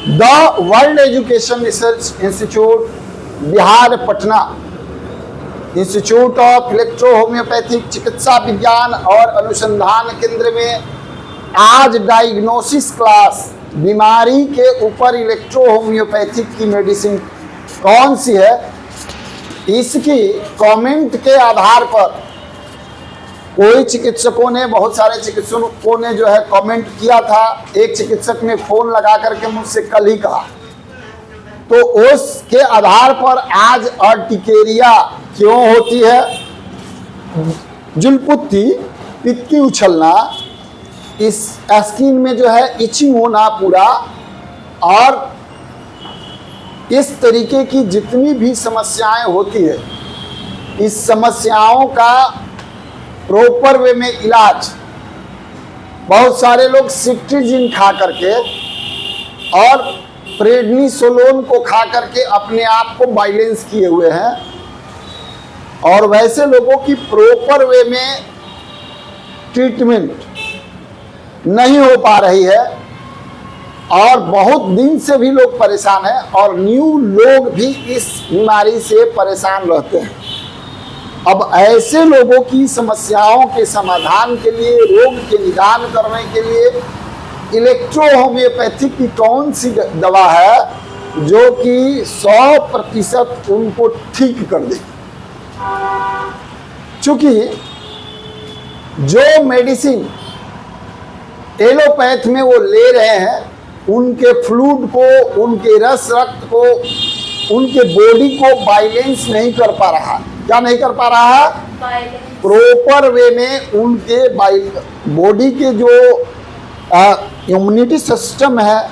The world education research institute Bihar Patna, institute of electro homeopathic चिकित्सा विज्ञान और अनुसंधान केंद्र में आज डायग्नोसिस क्लास बीमारी के ऊपर इलेक्ट्रो होम्योपैथिक की मेडिसिन कौन सी है, इसकी कमेंट के आधार पर कोई चिकित्सकों ने, बहुत सारे चिकित्सकों ने जो है कमेंट किया था। एक चिकित्सक ने फोन लगा करके मुझसे कल ही कहा, तो उसके आधार पर आज अर्टिकेरिया क्यों होती है, जुलपुत्ती, पित्त की उछलना, इस स्किन में जो है इचिंग होना पूरा, और इस तरीके की जितनी भी समस्याएं होती है, इस समस्याओं का प्रॉपर वे में इलाज, बहुत सारे लोग सिट्रीजिन खा करके और प्रेडनिसोलोन को खा करके अपने आप को बाइलेंस किए हुए हैं, और वैसे लोगों की प्रॉपर वे में ट्रीटमेंट नहीं हो पा रही है, और बहुत दिन से भी लोग परेशान हैं, और न्यू लोग भी इस बीमारी से परेशान रहते हैं। अब ऐसे लोगों की समस्याओं के समाधान के लिए, रोग के निदान करने के लिए इलेक्ट्रो होम्योपैथिक की कौन सी दवा है जो कि 100% उनको ठीक कर दे। चूंकि जो मेडिसिन एलोपैथ में वो ले रहे हैं, उनके फ्लूइड को, उनके रस रक्त को, उनके बॉडी को बैलेंस नहीं कर पा रहा। क्या नहीं कर पा रहा है? प्रॉपर वे में उनके बॉडी के जो इम्यूनिटी सिस्टम है,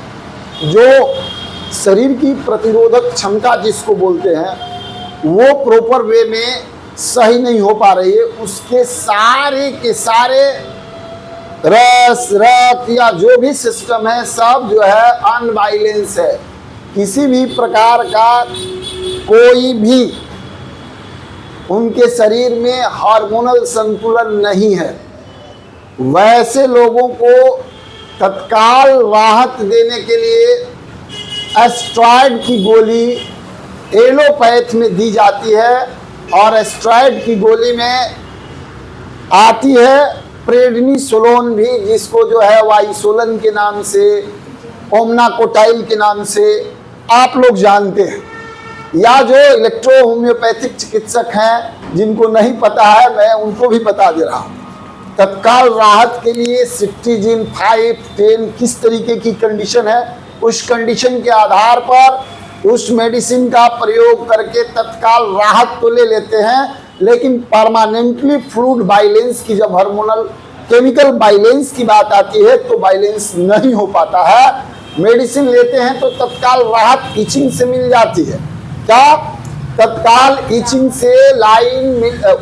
जो शरीर की प्रतिरोधक क्षमता जिसको बोलते हैं, वो प्रॉपर वे में सही नहीं हो पा रही है। उसके सारे के सारे रस रक्त या जो भी सिस्टम है, सब जो है अनबैलेंस है। किसी भी प्रकार का कोई भी उनके शरीर में हार्मोनल संतुलन नहीं है। वैसे लोगों को तत्काल राहत देने के लिए एस्ट्रॉयड की गोली एलोपैथ में दी जाती है, और एस्ट्रॉयड की गोली में आती है प्रेडनिसोलोन भी, जिसको जो है वाइसोलन के नाम से, ओमनाकोटाइल के नाम से आप लोग जानते हैं। या जो इलेक्ट्रो होम्योपैथिक चिकित्सक हैं जिनको नहीं पता है, मैं उनको भी बता दे रहा हूँ। तत्काल राहत के लिए सिट्रीजिन 5, 10 किस तरीके की कंडीशन है, उस कंडीशन के आधार पर उस मेडिसिन का प्रयोग करके तत्काल राहत तो ले लेते हैं, लेकिन परमानेंटली फ्लूइड बैलेंस की, जब हार्मोनल केमिकल बैलेंस की बात आती है तो बैलेंस नहीं हो पाता है। मेडिसिन लेते हैं तो तत्काल राहत इचिंग से मिल जाती है। क्या? तत्काल इचिंग से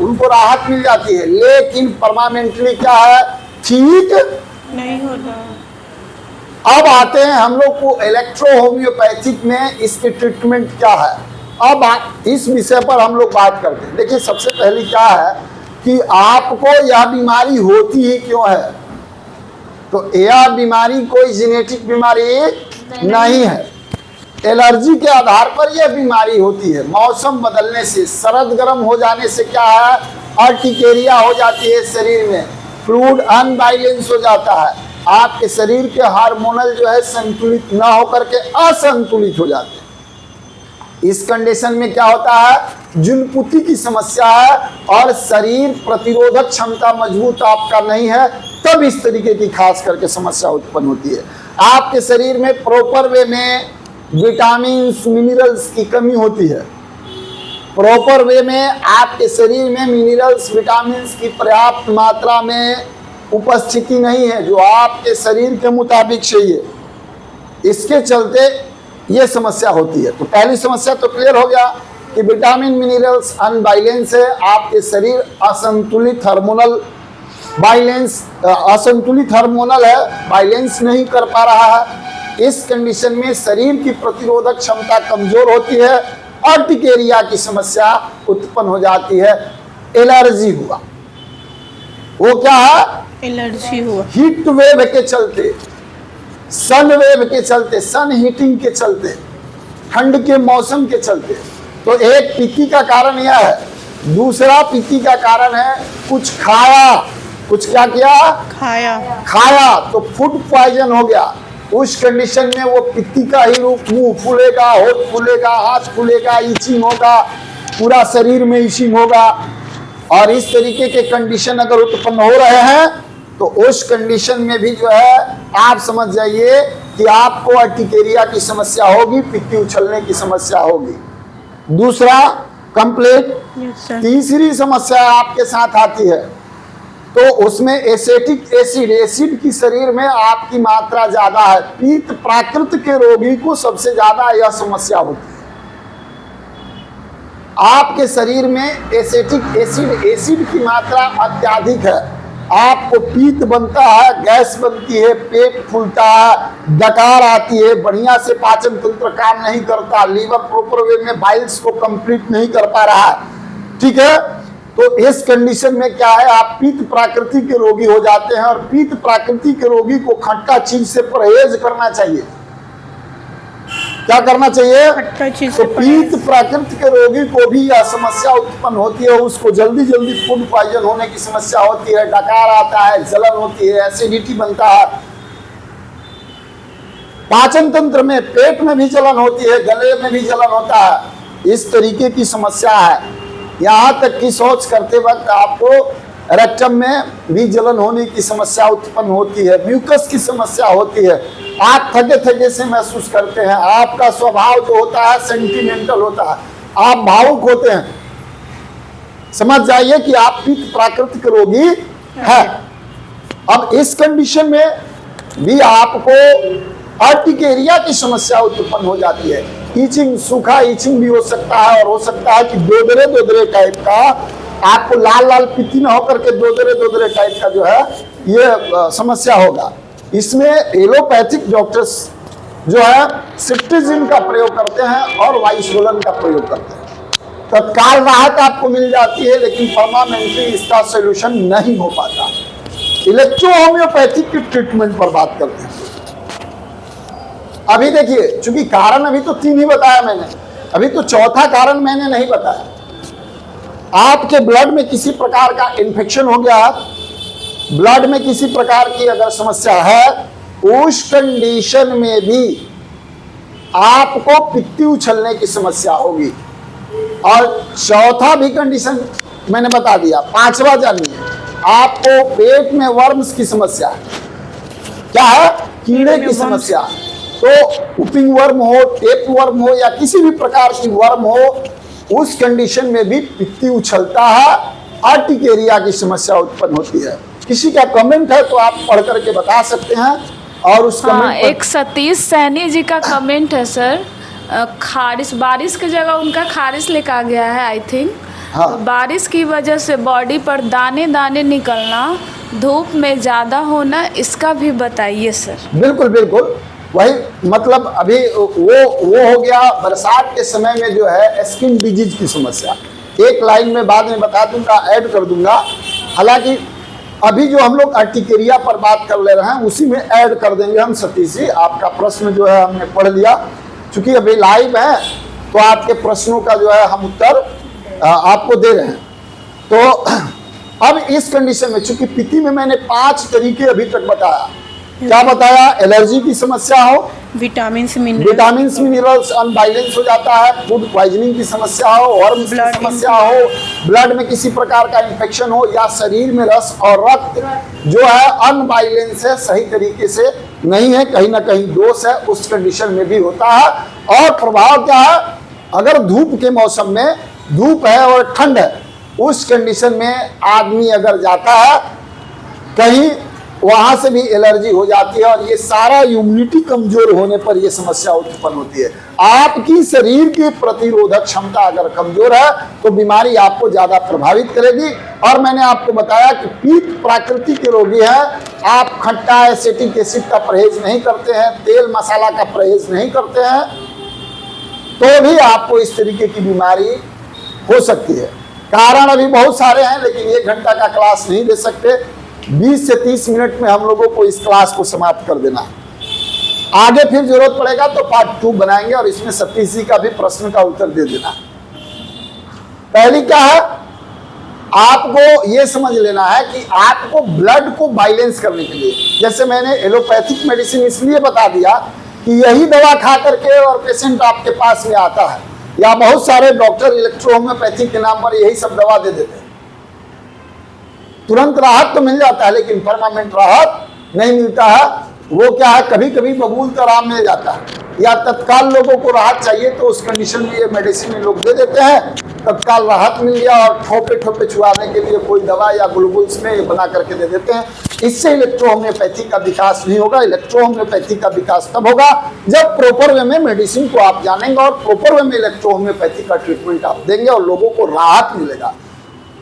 उनको राहत मिल जाती है, लेकिन परमानेंटली क्या है, ठीक नहीं होता। अब आते हैं हम लोग को इलेक्ट्रो होम्योपैथिक में इसकी ट्रीटमेंट क्या है। अब इस विषय पर हम लोग बात करते हैं। देखिए, सबसे पहले क्या है कि आपको यह बीमारी होती ही क्यों है। तो यह बीमारी कोई जेनेटिक बीमारी नहीं है। एलर्जी के आधार पर यह बीमारी होती है। मौसम बदलने से, सर्द गर्म हो जाने से क्या है, अर्टिकेरिया हो जाती है शरीर में, फ्लूइड अनबैलेंस हो जाता है, आपके शरीर के हार्मोनल जो है संतुलित ना होकर के असंतुलित हो जाते हैं। इस कंडीशन में क्या होता है, जुलपुत्ती की समस्या है, और शरीर प्रतिरोधक क्षमता मजबूत आपका नहीं है, तब इस तरीके की खास करके समस्या उत्पन्न होती है। आपके शरीर में प्रॉपर वे में विटामिन मिनरल्स की कमी होती है। प्रॉपर वे में आपके शरीर में मिनरल्स, विटामिन की पर्याप्त मात्रा में उपस्थिति नहीं है, जो आपके शरीर के मुताबिक चाहिए। इसके चलते ये समस्या होती है। तो पहली समस्या तो क्लियर हो गया कि विटामिन मिनरल्स अनबैलेंस है, आपके शरीर असंतुलित हार्मोनल बैलेंस, असंतुलित हार्मोनल है, बैलेंस नहीं कर पा रहा है। इस कंडीशन में शरीर की प्रतिरोधक क्षमता कमजोर होती है, अर्टिकेरिया की समस्या उत्पन्न हो जाती है। एलर्जी हुआ, वो क्या है, एलर्जी हुआ, हीट वेव के चलते सन वेव के चलते, सन हीटिंग के चलते, ठंड के मौसम के चलते। तो एक पित्ती का कारण यह है। दूसरा पित्ती का कारण है कुछ खाया, कुछ क्या किया, खाया तो फूड पॉइजन हो गया। उस कंडीशन में वो पित्ती का ही रूप, मुंह फूलेगा, होठ फूलेगा, हाथ फूलेगा, इचिंग होगा, पूरा शरीर में इचिंग होगा। और इस तरीके के कंडीशन अगर उत्पन्न हो रहे हैं तो उस कंडीशन में भी जो है आप समझ जाइए कि आपको अर्टिकेरिया की समस्या होगी, पित्ती उछलने की समस्या होगी। दूसरा कंप्लेंट। तीसरी समस्या आपके साथ आती है तो उसमें एसिटिक एसिड, एसिड की शरीर में आपकी मात्रा ज्यादा है। पित्त प्राकृत के रोगी को सबसे ज्यादा यह समस्या होती है। आपके शरीर में एसिटिक एसिड, एसिड की मात्रा अत्यधिक है, आपको पित्त बनता है, गैस बनती है, पेट फूलता है, डकार आती है, बढ़िया से पाचन तंत्र काम नहीं करता, लीवर प्रॉपर वे में बाइल्स को कंप्लीट नहीं कर पा रहा है। ठीक है, तो इस कंडीशन में क्या है, आप पित्त प्राकृति के रोगी हो जाते हैं। और पित्त प्राकृति के रोगी को खट्टा चीज से परहेज करना चाहिए। क्या करना चाहिए, खट्टा चीज से। तो पित्त प्राकृति के रोगी को भी यह समस्या उत्पन्न होती है, उसको जल्दी जल्दी फूड पॉइजन होने की समस्या होती है, डकार आता है, जलन होती है, एसिडिटी बनता है, पाचन तंत्र में, पेट में भी जलन होती है, गले में भी जलन होता है। इस तरीके की समस्या है। यहाँ तक कि शौच करते वक्त आपको रेक्टम में भी जलन होने की समस्या उत्पन्न होती है, म्यूकस की समस्या होती है, आप थके थके से महसूस करते हैं, आपका स्वभाव जो होता है सेंटिमेंटल होता है, आप भावुक होते हैं। समझ जाइए कि आप पित्त प्राकृतिक रोगी हैं। अब इस कंडीशन में भी आपको अर्टिकेरिया की समस्या उत्पन्न हो जाती है। ईचिंग, सूखा ईचिंग भी हो सकता है, और हो सकता है कि दोदरे दोदरे टाइप का, आपको लाल लाल पित्ती ना होकर के दोदरे दोदरे टाइप का जो है ये समस्या होगा। इसमें एलोपैथिक डॉक्टर्स जो है सिट्रिजिन का प्रयोग करते हैं और वाइसोलन का प्रयोग करते हैं। तत्काल राहत आपको मिल जाती है, लेकिन परमानेंटली इसका सोल्यूशन नहीं हो पाता। इलेक्ट्रो होम्योपैथिक की ट्रीटमेंट पर बात करते हैं। अभी देखिए, चूंकि कारण अभी तो 3 ही बताया मैंने, अभी तो चौथा कारण मैंने नहीं बताया। आपके ब्लड में किसी प्रकार का इन्फेक्शन हो गया, ब्लड में किसी प्रकार की अगर समस्या है, उस कंडीशन में भी आपको पित्ती उछलने की समस्या होगी। और चौथा भी कंडीशन मैंने बता दिया। पांचवा जानिए, आपको पेट में वर्म्स की समस्या है। क्या है, कीड़े की समस्या। तो उपिंग वर्म हो, टेप वर्म हो, या किसी भी प्रकार की वर्म हो, उस कंडीशन में भी पित्ती उछलता है, अर्टिकेरिया की समस्या उत्पन्न होती है। किसी का कमेंट है तो आप पढ़ करके बता सकते हैं। और उस कमेंट एक सतीश सैनी जी का कमेंट है सर, खारिश, बारिश की जगह उनका खारिश लेकर आ गया है आई थिंक। हाँ। तो बारिश की वजह से बॉडी पर दाने दाने निकलना, धूप में ज़्यादा होना, इसका भी बताइए सर। बिल्कुल बिल्कुल, वही मतलब अभी वो हो गया। बरसात के समय में जो है स्किन डिजीज की समस्या, एक लाइन में बाद में बता दूंगा, ऐड कर दूंगा। हालांकि अभी जो हम लोग अर्टिकेरिया पर बात कर ले रहे हैं उसी में ऐड कर देंगे हम। सतीश जी, आपका प्रश्न जो है हमने पढ़ लिया, चूंकि अभी लाइव है तो आपके प्रश्नों का जो है हम उत्तर आपको दे रहे हैं। तो अब इस कंडीशन में, चूंकि पित्ती में मैंने 5 तरीके अभी तक बताया। क्या बताया, एलर्जी की समस्या हो, विटामिन मिनरल्स अनबैलेंस हो जाता है, फूड पॉइजनिंग की समस्या हो, वर्म्स की समस्या हो, ब्लड में किसी प्रकार का इन्फेक्शन हो, या शरीर में रस और रक्त जो है अनबैलेंस है, सही तरीके से नहीं है, कहीं ना कहीं दोष है, उस कंडीशन में भी होता है। और प्रभाव क्या है, अगर धूप के मौसम में, धूप है और ठंड है, उस कंडीशन में आदमी अगर जाता है कहीं, वहां से भी एलर्जी हो जाती है, और ये सारा इम्यूनिटी कमजोर होने पर यह समस्या उत्पन्न होती है। आपकी शरीर की प्रतिरोधक क्षमता अगर कमजोर है तो बीमारी आपको ज्यादा प्रभावित करेगी। और मैंने आपको बताया कि पित्त प्राकृति के रोगी हैं, आप खट्टा एसिटिक एसिड का परहेज नहीं करते हैं, तेल मसाला का परहेज नहीं करते हैं, तो भी आपको इस तरीके की बीमारी हो सकती है। कारण अभी बहुत सारे हैं, लेकिन 1 घंटा का क्लास नहीं दे सकते। 20 से 30 मिनट में हम लोगों को इस क्लास को समाप्त कर देना है। आगे फिर जरूरत पड़ेगा तो पार्ट 2 बनाएंगे और इसमें सतीश जी का भी प्रश्न का उत्तर दे देना। पहली क्या है, आपको यह समझ लेना है कि आपको ब्लड को बैलेंस करने के लिए, जैसे मैंने एलोपैथिक मेडिसिन इसलिए बता दिया कि यही दवा खा करके और पेशेंट आपके पास में आता है, या बहुत सारे डॉक्टर इलेक्ट्रोहोम्योपैथिक के नाम पर यही सब दवा दे देते हैं। तुरंत राहत तो मिल जाता है लेकिन परमानेंट राहत नहीं मिलता है। वो क्या है, कभी कभी बबूल तो आराम मिल जाता है, या तत्काल लोगों को राहत चाहिए तो उस कंडीशन में ये मेडिसिन लोग दे देते हैं, तत्काल राहत मिल गया और ठोपे ठोपे छुआने के लिए कोई दवा या ग्लूकोज में बना करके दे देते हैं। इससे इलेक्ट्रोहोम्योपैथी का विकास नहीं होगा। इलेक्ट्रोहोम्योपैथी का विकास तब होगा जब प्रॉपर वे में मेडिसिन को आप जानेंगे और प्रॉपर वे में इलेक्ट्रोहोम्योपैथी का ट्रीटमेंट आप देंगे और लोगों को राहत मिलेगा।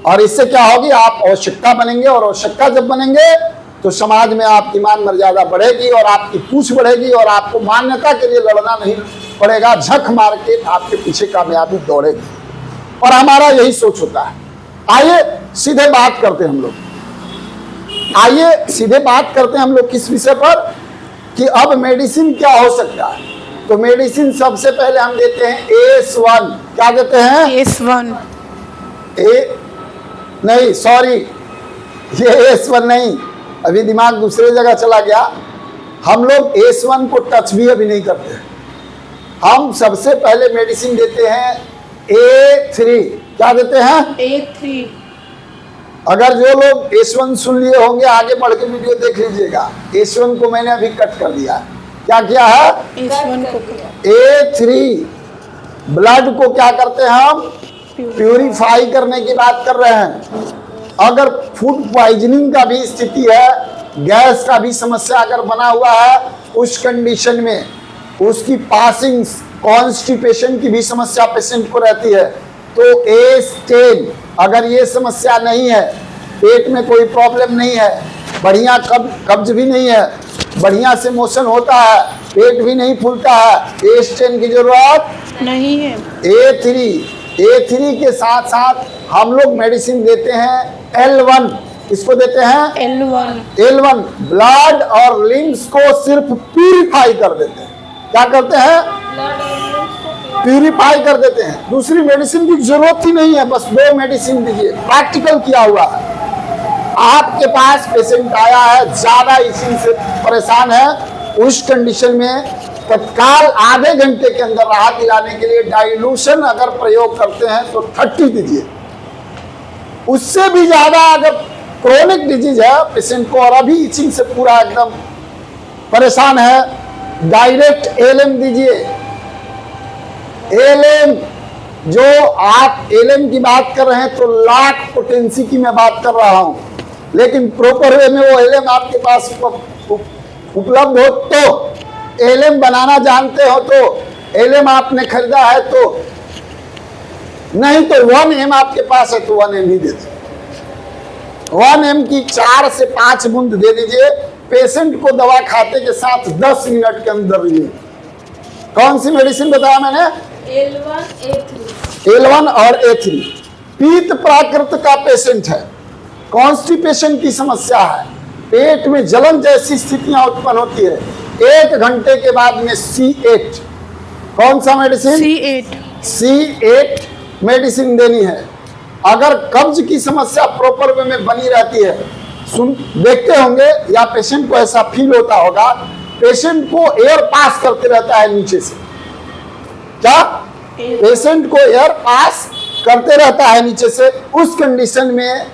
और इससे क्या होगी, आप आवश्यकता बनेंगे, और आवश्यकता जब बनेंगे तो समाज में आपकी मान मर्यादा बढ़ेगी और आपकी पूछ बढ़ेगी और आपको मान्यता के लिए लड़ना नहीं पड़ेगा, झक मार के आपके पीछे कामयाबी दौड़ेगी। और हमारा यही सोच होता है। आइए सीधे बात करते हैं हम लोग, हम लोग किस विषय पर, कि अब मेडिसिन क्या हो सकता है। तो मेडिसिन सबसे पहले हम देते हैं AS1। क्या देते हैं? AS1 नहीं, सॉरी, ये AS1 नहीं, अभी दिमाग दूसरे जगह चला गया। हम लोग AS1 को टच भी अभी नहीं करते। हम सबसे पहले मेडिसिन देते हैं A3। क्या देते हैं? A3। अगर जो लोग AS1 सुन लिए होंगे आगे बढ़ के वीडियो देख लीजिएगा। AS1 को मैंने अभी कट कर दिया। क्या किया है? AS1 को A3 ब्लड को क्या करते हैं हम? प्यूरिफाई करने की बात कर रहे हैं। अगर फूड पॉइजनिंग का भी स्थिति है, गैस का भी समस्या अगर बना हुआ है, उस कंडीशन में उसकी पासिंग, कॉन्स्टिपेशन की भी समस्या पेशेंट को रहती है, तो A10। अगर ये समस्या नहीं है, पेट में कोई प्रॉब्लम नहीं है, बढ़िया कब्ज भी नहीं है, बढ़िया से मोशन होता है, पेट भी नहीं फूलता है, A10 की जरूरत नहीं है। A3 के साथ साथ हम लोग मेडिसिन देते हैं L1। इसको देते हैं L1 ब्लड और लिम्स को सिर्फ प्यूरिफाई कर देते हैं। क्या करते हैं? प्यूरिफाई कर देते हैं। दूसरी मेडिसिन की जरूरत ही नहीं है, बस 2 मेडिसिन दीजिए। प्रैक्टिकल किया हुआ है। आपके पास पेशेंट आया है, ज्यादा इसी से परेशान है, उस कंडीशन में तत्काल आधे घंटे के अंदर राहत दिलाने के लिए डाइल्यूशन अगर प्रयोग करते हैं तो 30 दीजिए। उससे भी ज्यादा अगर क्रोनिक डिजीज है पेशेंट को और अभी इचिंग से पूरा एकदम परेशान है, डायरेक्ट LM दीजिए। LM, जो आप LM की बात कर रहे हैं तो लाख पोटेंसी की मैं बात कर रहा हूं, लेकिन प्रॉपर वे में वो LM आपके पास उपलब्ध हो तो, LM बनाना जानते हो तो, LM आपने खरीदा है तो, नहीं तो 1M आपके पास है तो 1M ही दे दीजिए। 1M की 4 से 5 बूंद दे दीजिए। पेशेंट को दवा खाते के साथ 10 मिनट के अंदर रिलीव। कौन सी मेडिसिन बताया मैंने? L1 और A3। पीत प्राकृत का पेशेंट है, कॉन्स्टिपेशन की समस्या है, पेट में जलन जैसी स्थितियां उत्पन्न होती है, 1 घंटे के बाद में C8। कौन सा मेडिसिन? C8 मेडिसिन देनी है। अगर कब्ज की समस्या प्रॉपर वे में बनी रहती है, देखते होंगे या पेशेंट को ऐसा फील होता होगा, पेशेंट को एयर पास करते रहता है नीचे से। क्या? पेशेंट को एयर पास करते रहता है नीचे से। उस कंडीशन में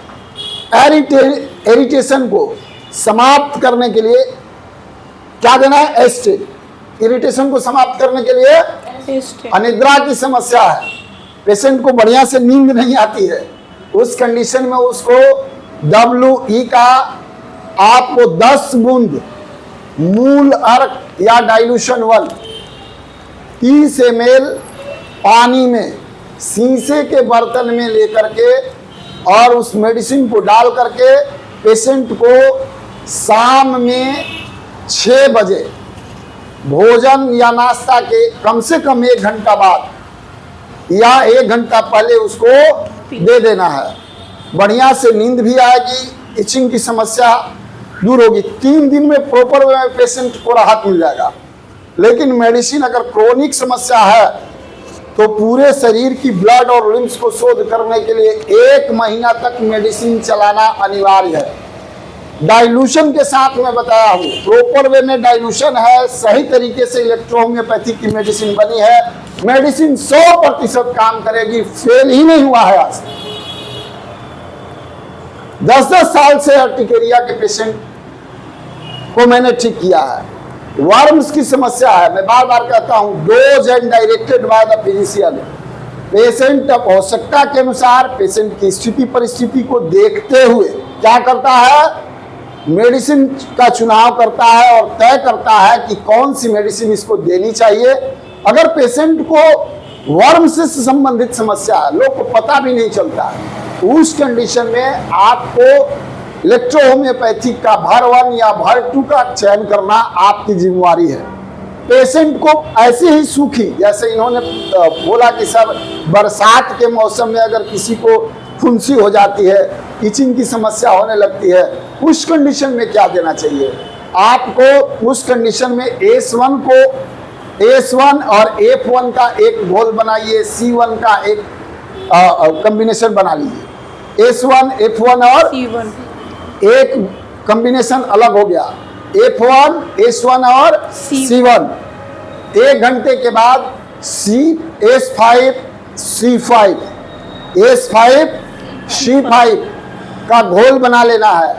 इरिटेशन को समाप्त करने के लिए क्या देना है? एस्टेट। इरिटेशन को समाप्त करने के लिए अनिद्रा की समस्या है, पेशेंट को बढ़िया से नींद नहीं आती है, उस कंडीशन में उसको WE का आपको 10 बूंद मूल अर्क या डाइल्यूशन 1 30 ml पानी में शीशे के बर्तन में लेकर के और उस मेडिसिन को डाल करके पेशेंट को शाम में 6 बजे भोजन या नाश्ता के कम से कम 1 घंटा बाद या 1 घंटा पहले उसको दे देना है। बढ़िया से नींद भी आएगी, इचिंग की समस्या दूर होगी। 3 दिन में प्रॉपर वे में पेशेंट को राहत मिल जाएगा। लेकिन मेडिसिन अगर क्रोनिक समस्या है तो पूरे शरीर की ब्लड और लिम्स को शोध करने के लिए 1 महीना तक मेडिसिन चलाना अनिवार्य है। डाइल्यूशन के साथ मैं बताया हूँ, प्रॉपर वे में डाइल्यूशन है, सही तरीके से इलेक्ट्रोहोम्योपैथिक की मेडिसिन बनी है। मेडिसिन 100% काम करेगी, फेल ही नहीं हुआ है। आज 10-10 साल से अर्टिकेरिया के पेशेंट को मैंने ठीक किया है। वर्म्स की समस्या है, मैं बार बार कहता हूं, dose and directed by the physician. Patient आवश्यकता के अनुसार पेशेंट की स्थिति परिस्थिति को देखते हुए क्या करता है, मेडिसिन का चुनाव करता है और तय करता है कि कौन सी मेडिसिन इसको देनी चाहिए। अगर पेशेंट को वर्म से संबंधित समस्या है, लोग को पता भी नहीं चलता है, उस कंडीशन में आपको इलेक्ट्रोहोम्योपैथिक का भर 1 या भर 2 का चयन करना आपकी जिम्मेवारी है। पेशेंट को ऐसे ही सूखी, जैसे इन्होंने बोला कि सर बरसात के मौसम में अगर किसी को फुंसी हो जाती है, इचिंग की समस्या होने लगती है, उस कंडीशन में क्या देना चाहिए आपको? उस कंडीशन में S1 और F1 का एक घोल बनाइए, C1 का एक कॉम्बिनेशन बना लीजिए। S1 F1 और C1 एक कॉम्बिनेशन अलग हो गया, F1 S1 और C1। 1 घंटे के बाद S5 C5 S5 C5 का घोल बना लेना है।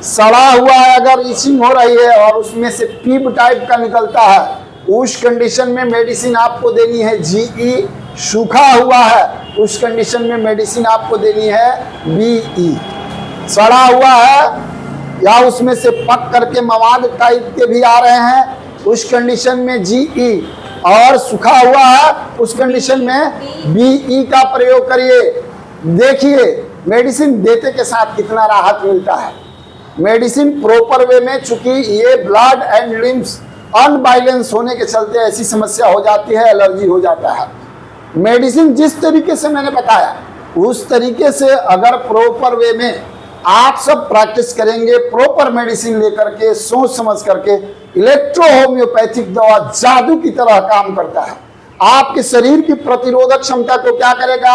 सड़ा हुआ है अगर इचिंग हो रही है और उसमें से पीप टाइप का निकलता है, उस कंडीशन में मेडिसिन आपको देनी है GE। सूखा हुआ है, उस कंडीशन में मेडिसिन आपको देनी है BE। सड़ा हुआ है या उसमें से पक करके मवाद टाइप के भी आ रहे हैं, उस कंडीशन में GE, और सूखा हुआ है उस कंडीशन में BE का प्रयोग करिए। देखिए मेडिसिन देते के साथ कितना राहत मिलता है। मेडिसिन प्रॉपर वे में, चूंकि ये ब्लड एंड लिम्स अनबैलेंस होने के चलते ऐसी समस्या हो जाती है, एलर्जी हो जाता है। मेडिसिन जिस तरीके से मैंने बताया उस तरीके से अगर प्रॉपर वे में आप सब प्रैक्टिस करेंगे, प्रॉपर मेडिसिन लेकर के, सोच समझ करके, इलेक्ट्रोहोम्योपैथिक दवा जादू की तरह काम करता है। आपके शरीर की प्रतिरोधक क्षमता को क्या करेगा?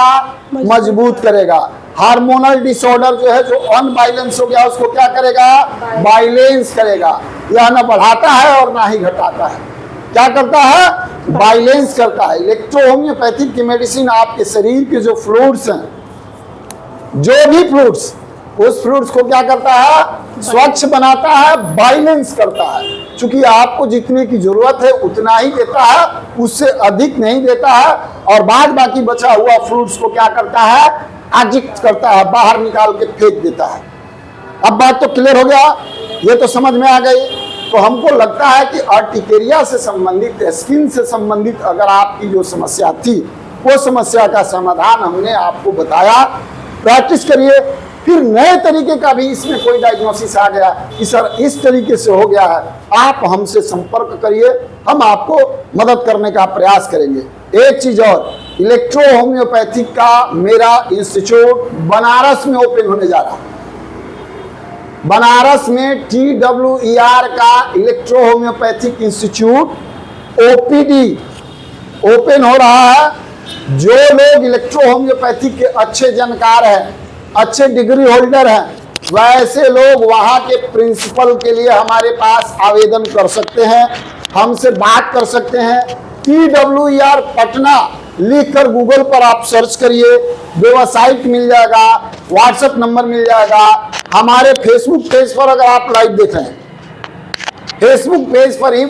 मजबूत करेगा। हार्मोनल डिसऑर्डर जो है, जो अनबैलेंस हो गया, उसको क्या करेगा? बैलेंस करेगा। यह न बढ़ाता है और ना ही घटाता है, क्या करता है? बैलेंस करता है। इलेक्ट्रोहोम्योपैथिक की मेडिसिन आपके शरीर के जो फ्लूइड्स हैं, जो भी फ्लूइड्स, उस फ्लूइड्स को क्या करता है? स्वच्छ बनाता है, बैलेंस करता है। चूंकि आपको जितने की जरूरत है उतना ही देता है, उससे अधिक नहीं देता है, और बाद बाकी बचा हुआ फ्लूइड्स को क्या करता है? एजिक्ट करता है, बाहर निकाल के फेंक देता है। अब बात तो क्लियर हो गया, ये तो समझ में आ गई। तो हमको लगता है कि अर्टिकेरिया से संबंधित, स्किन से संबंधित अगर आपकी जो समस्या थी, वो समस्या का समाधान हमने आपको बताया। प्रैक्टिस करिए। फिर नए तरीके का भी इसमें कोई डायग्नोसिस आ गया कि सर इस तरीके से हो गया है, आप हमसे संपर्क करिए, हम आपको मदद करने का प्रयास करेंगे। एक चीज और, इलेक्ट्रोहोम्योपैथिक का मेरा इंस्टीट्यूट बनारस में ओपन होने जा रहा है। बनारस में TWER का इलेक्ट्रोहोम्योपैथिक इंस्टीट्यूट OPD ओपन हो रहा है। जो लोग इलेक्ट्रोहोम्योपैथिक के अच्छे जानकार हैं, अच्छे डिग्री होल्डर हैं, वैसे लोग वहाँ के प्रिंसिपल के लिए हमारे पास आवेदन कर सकते हैं, हमसे बात कर सकते हैं। TWER पटना लिखकर गूगल पर आप सर्च करिए, वेबसाइट मिल जाएगा, व्हाट्सएप नंबर मिल जाएगा। हमारे फेसबुक पेज पर अगर आप लाइव देख रहे हैं, फेसबुक पेज पर ही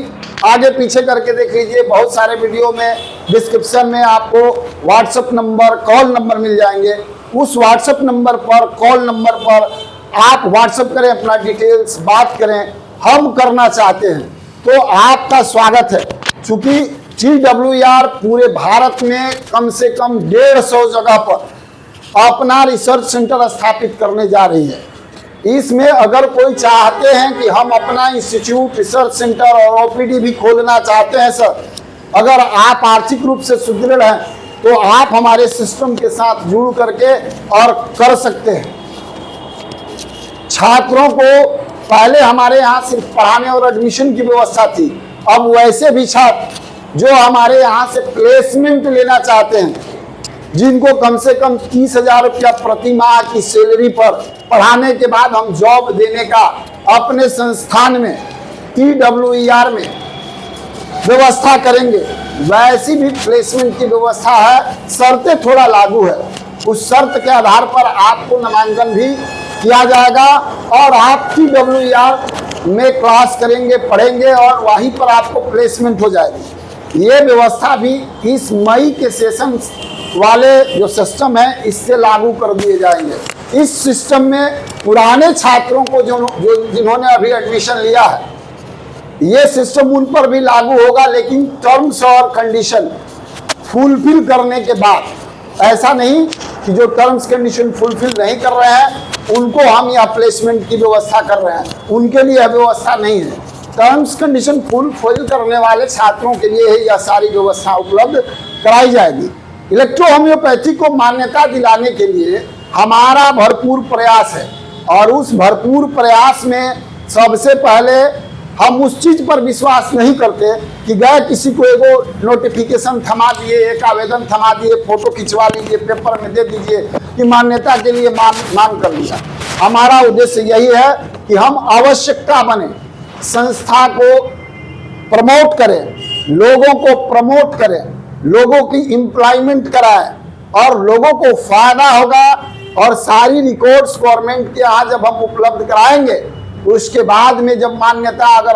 आगे पीछे करके देख लीजिए, बहुत सारे वीडियो में डिस्क्रिप्शन में आपको व्हाट्सएप नंबर, कॉल नंबर मिल जाएंगे। उस व्हाट्सएप नंबर पर, कॉल नंबर पर आप व्हाट्सएप करें, अपना डिटेल्स बात करें। हम करना चाहते हैं तो आपका स्वागत है। चूंकि TWER पूरे भारत में कम से कम 150 जगह पर अपना रिसर्च सेंटर स्थापित करने जा रही है। इसमें अगर कोई चाहते हैं कि हम अपना इंस्टीट्यूट, रिसर्च सेंटर और OPD भी खोलना चाहते हैं सर, अगर आप आर्थिक रूप से सुदृढ़ हैं तो आप हमारे सिस्टम के साथ जुड़ करके और कर सकते हैं। छात्रों को पहले हमारे यहाँ सिर्फ पढ़ाने और एडमिशन की व्यवस्था थी, अब वैसे भी छात्र जो हमारे यहाँ से प्लेसमेंट लेना चाहते हैं, जिनको कम से कम 30,000 रुपया प्रति माह की सैलरी पर पढ़ाने के बाद हम जॉब देने का अपने संस्थान में TWER में व्यवस्था करेंगे, वैसी भी प्लेसमेंट की व्यवस्था है। शर्तें थोड़ा लागू है, उस शर्त के आधार पर आपको नामांकन भी किया जाएगा और आप TWER में क्लास करेंगे, पढ़ेंगे और वहीं पर आपको प्लेसमेंट हो जाएगी। ये व्यवस्था भी इस मई के सेशन वाले जो सिस्टम है इससे लागू कर दिए जाएंगे। इस सिस्टम में पुराने छात्रों को जिन्होंने अभी एडमिशन लिया है, ये सिस्टम उन पर भी लागू होगा, लेकिन टर्म्स और कंडीशन फुलफिल करने के बाद। ऐसा नहीं कि जो टर्म्स कंडीशन फुलफिल नहीं कर रहे हैं उनको हम यह प्लेसमेंट की व्यवस्था कर रहे हैं, उनके लिए यह व्यवस्था नहीं है। टर्म्स कंडीशन फुलफिल करने वाले छात्रों के लिए यह सारी व्यवस्था उपलब्ध कराई जाएगी। इलेक्ट्रो होम्योपैथी को मान्यता दिलाने के लिए हमारा भरपूर प्रयास है और उस भरपूर प्रयास में सबसे पहले हम उस चीज पर विश्वास नहीं करते कि गए किसी को एगो नोटिफिकेशन थमा दिए, एक आवेदन थमा दिए, फोटो खिंचवा लीजिए, पेपर में दे दीजिए कि मान्यता के लिए मांग कर लिया। हमारा उद्देश्य यही है कि हम आवश्यकता बने, संस्था को प्रमोट करें, लोगों को प्रमोट करें, लोगों की एम्प्लॉयमेंट कराएं और लोगों को फायदा होगा। और सारी रिकॉर्ड्स गवर्नमेंट के यहाँ जब हम उपलब्ध कराएंगे, उसके बाद में जब मान्यता अगर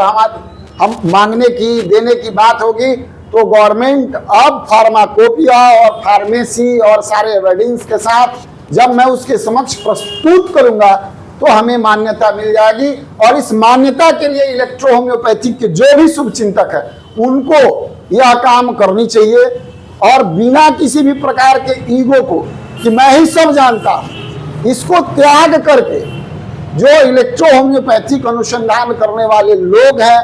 हम मांगने की देने की बात होगी तो गवर्नमेंट अब फार्माकोपिया और फार्मेसी और सारे एविडेंस के साथ जब मैं उसके समक्ष प्रस्तुत करूंगा तो हमें मान्यता मिल जाएगी। और इस मान्यता के लिए इलेक्ट्रो होम्योपैथिक के जो भी शुभचिंतक है उनको यह काम करनी चाहिए और बिना किसी भी प्रकार के ईगो को कि मैं ही सब जानता हूं, इसको त्याग करके जो इलेक्ट्रो होम्योपैथिक अनुसंधान करने वाले लोग हैं,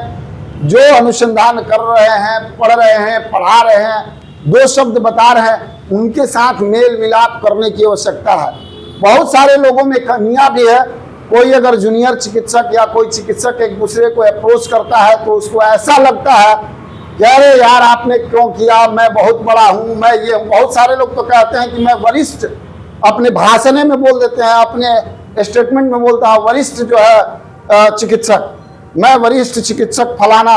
जो अनुसंधान कर रहे हैं, पढ़ रहे हैं, पढ़ा रहे हैं, दो शब्द बता रहे हैं, उनके साथ मेल मिलाप करने की आवश्यकता है। बहुत सारे लोगों में कमियां भी है। कोई अगर जूनियर चिकित्सक या कोई चिकित्सक एक दूसरे को अप्रोच करता है तो उसको ऐसा लगता है कि अरे यार आपने क्यों किया, मैं बहुत बड़ा हूँ, मैं ये। बहुत सारे लोग तो कहते हैं कि मैं वरिष्ठ, अपने भाषण में बोल देते हैं, अपने स्टेटमेंट में बोलता है वरिष्ठ जो है चिकित्सक, मैं वरिष्ठ चिकित्सक फलाना।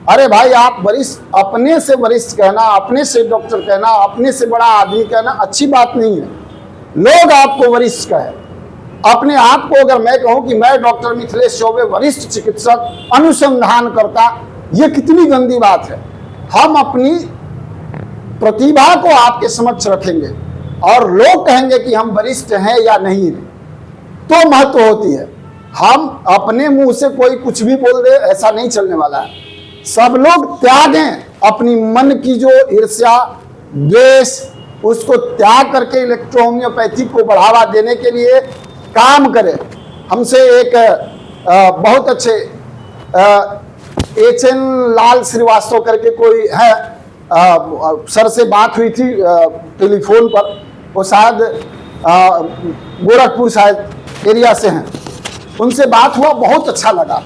अरे भाई आप वरिष्ठ, अपने से वरिष्ठ कहना, अपने से डॉक्टर कहना, अपने से बड़ा आदमी कहना अच्छी बात नहीं है। लोग आपको वरिष्ठ कहे, अपने आप को अगर मैं कहूं कि मैं डॉक्टर मिथिलेश चौबे वरिष्ठ चिकित्सक अनुसंधान करता, ये कितनी गंदी बात है। हम अपनी प्रतिभा को आपके समक्ष रखेंगे और लोग कहेंगे कि हम वरिष्ठ हैं या नहीं, तो महत्व होती है। हम अपने मुंह से कोई कुछ भी बोल दे, ऐसा नहीं चलने वाला है। सब लोग त्यागें अपनी मन की जो ईर्ष्या, द्वेष, उसको त्याग करके इलेक्ट्रो होम्योपैथी को बढ़ावा देने के लिए काम करें। हमसे एक बहुत अच्छे HN लाल श्रीवास्तव करके कोई है, सर से बात हुई थी टेलीफोन पर। वो शायद गोरखपुर शायद एरिया से हैं। उनसे बात हुआ, बहुत अच्छा लगा,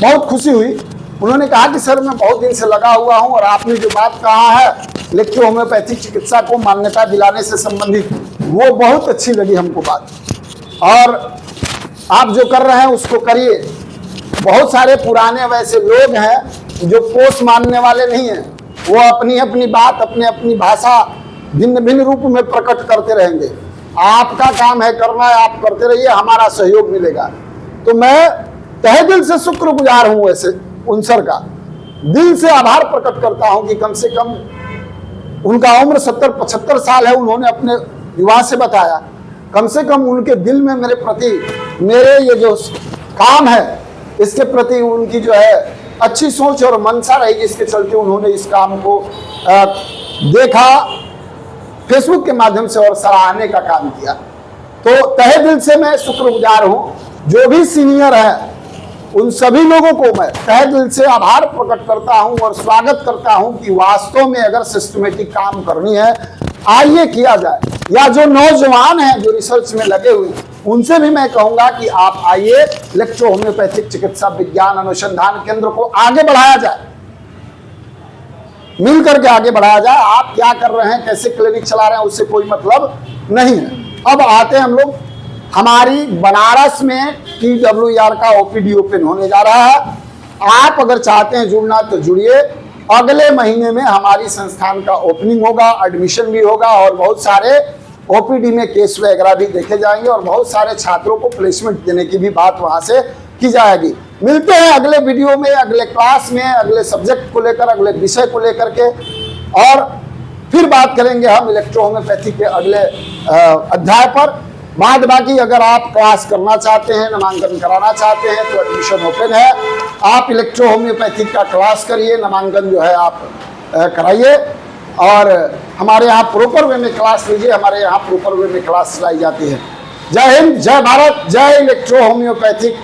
बहुत खुशी हुई। उन्होंने कहा कि सर मैं बहुत दिन से लगा हुआ हूं और आपने जो बात कहा है इलेक्ट्रो होम्योपैथिक चिकित्सा को मान्यता दिलाने से संबंधित, वो बहुत अच्छी लगी हमको बात। और आप जो कर रहे हैं उसको करिए। बहुत सारे पुराने वैसे लोग हैं जो पोष मानने वाले नहीं हैं, वो अपनी अपनी बात, अपनी अपनी भाषा भिन्न भिन्न रूप में प्रकट करते रहेंगे। आपका काम है करना है, आप करते रहिए, हमारा सहयोग मिलेगा। तो मैं तहे दिल से शुक्रगुजार हूं वैसे उन सर का, दिल से आभार प्रकट करता हूं कि कम से कम उनका उम्र 70-75 साल है, उन्होंने अपने युवा से बताया, कम से कम उनके दिल में मेरे प्रति, मेरे ये जो काम है इसके प्रति उनकी जो है अच्छी सोच और मंशा रही, जिसके चलते उन्होंने इस काम को देखा फेसबुक के माध्यम से और सराहने का काम किया। तो तहे दिल से मैं शुक्रगुजार हूं। जो भी सीनियर है उन सभी लोगों को मैं तहे दिल से आभार प्रकट करता हूं और स्वागत करता हूं कि वास्तव में अगर सिस्टमेटिक काम करनी है आइए किया जाए। या जो नौजवान हैं जो रिसर्च में लगे हुए हैं उनसे भी मैं कहूंगा कि आप आइए, इलेक्ट्रो होम्योपैथिक चिकित्सा विज्ञान अनुसंधान केंद्र को आगे बढ़ाया जाए। मिल करके आगे बढ़ाया जाए। आप क्या कर रहे हैं, कैसे क्लिनिक चला रहे हैं, उससे कोई मतलब नहीं है। अब आते हैं हम लोग, हमारी बनारस में TWR का OPD ओपन होने जा रहा है। आप अगर चाहते हैं जुड़ना तो जुड़िए। अगले महीने में हमारी संस्थान का ओपनिंग होगा, एडमिशन भी होगा और बहुत सारे OPD में केस वगैरह भी देखे जाएंगे और बहुत सारे छात्रों को प्लेसमेंट देने की भी बात वहां से की जाएगी। मिलते हैं अगले वीडियो में, अगले क्लास में, अगले सब्जेक्ट को लेकर, अगले विषय को लेकर के, और फिर बात करेंगे हम इलेक्ट्रोहोम्योपैथी के अगले अध्याय पर। बाद बाकी अगर आप क्लास करना चाहते हैं, नामांकन कराना चाहते हैं तो एडमिशन ओपन है। आप इलेक्ट्रोहोम्योपैथी का क्लास करिए, नामांकन जो है आप कराइए और हमारे यहाँ प्रॉपर वे में क्लास लीजिए। हमारे यहाँ प्रॉपर वे में क्लास चलाई जाती है। जय हिंद, जय भारत, जय इलेक्ट्रोहोम्योपैथिक